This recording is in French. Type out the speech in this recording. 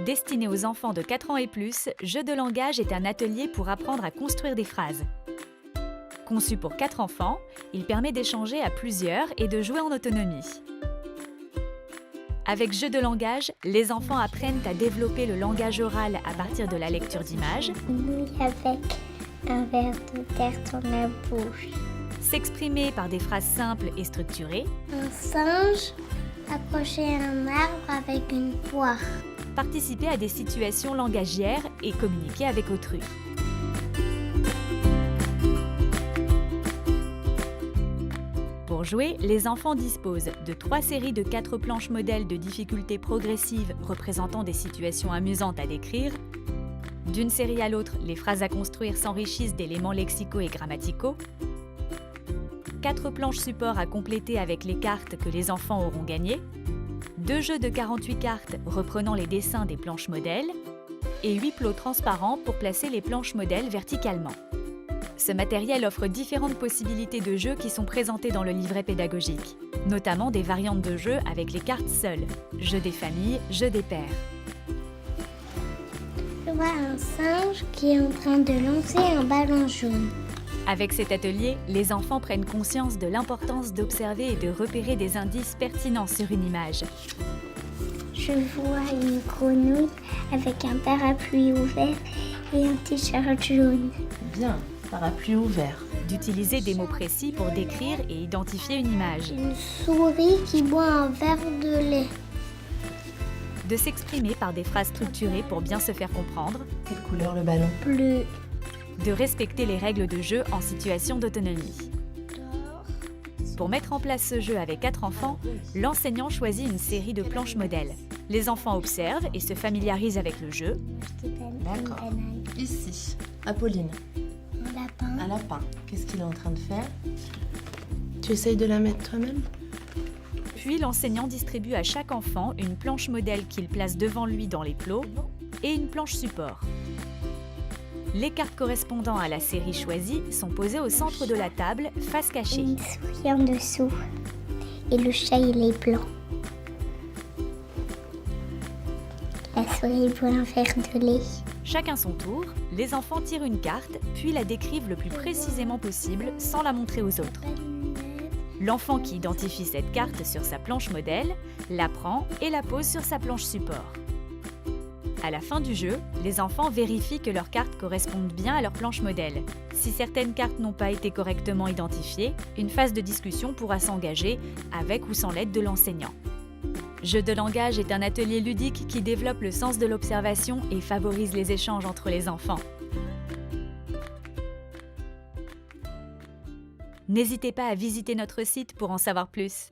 Destiné aux enfants de 4 ans et plus, Jeux de langage est un atelier pour apprendre à construire des phrases. Conçu pour 4 enfants, il permet d'échanger à plusieurs et de jouer en autonomie. Avec Jeux de langage, les enfants apprennent à développer le langage oral à partir de la lecture d'images, avec un verre de terre dans la bouche. s'exprimer par des phrases simples et structurées, Un singe approchait un arbre avec une poire. participer à des situations langagières et communiquer avec autrui. Pour jouer, les enfants disposent de 3 séries de 4 planches modèles de difficulté progressive représentant des situations amusantes à décrire. D'une série à l'autre, les phrases à construire s'enrichissent d'éléments lexicaux et grammaticaux. 4 planches support à compléter avec les cartes que les enfants auront gagnées. 2 jeux de 48 cartes reprenant les dessins des planches modèles. Et 8 plots transparents pour placer les planches modèles verticalement. Ce matériel offre différentes possibilités de jeux qui sont présentées dans le livret pédagogique, notamment des variantes de jeux avec les cartes seules, jeux des familles, jeux des pairs. Je vois un singe qui est en train de lancer un ballon jaune. Avec cet atelier, les enfants prennent conscience de l'importance d'observer et de repérer des indices pertinents sur une image. Je vois une grenouille avec un parapluie ouvert et un t-shirt jaune. Bien, parapluie ouvert. D'utiliser des mots précis pour décrire et identifier une image. Une souris qui boit un verre de lait. De s'exprimer par des phrases structurées pour bien se faire comprendre. Quelle couleur le ballon? Bleu. De respecter les règles de jeu en situation d'autonomie. Pour mettre en place ce jeu avec 4 enfants, l'enseignant choisit une série de planches modèles. Les enfants observent et se familiarisent avec le jeu. D'accord. Ici, Apolline, Un lapin. un lapin. Qu'est-ce qu'il est en train de faire? Tu essayes de la mettre toi-même? Puis l'enseignant distribue à chaque enfant une planche modèle qu'il place devant lui dans les plots et une planche support. Les cartes correspondant à la série choisie sont posées au centre de la table, face cachée. Une souris en dessous. Et le chat, il est blanc. La souris boit un verre de lait. Chacun son tour, les enfants tirent une carte, puis la décrivent le plus précisément possible sans la montrer aux autres. L'enfant qui identifie cette carte sur sa planche modèle la prend et la pose sur sa planche support. À la fin du jeu, les enfants vérifient que leurs cartes correspondent bien à leur planche modèle. Si certaines cartes n'ont pas été correctement identifiées, une phase de discussion pourra s'engager avec ou sans l'aide de l'enseignant. Jeux de langage est un atelier ludique qui développe le sens de l'observation et favorise les échanges entre les enfants. N'hésitez pas à visiter notre site pour en savoir plus.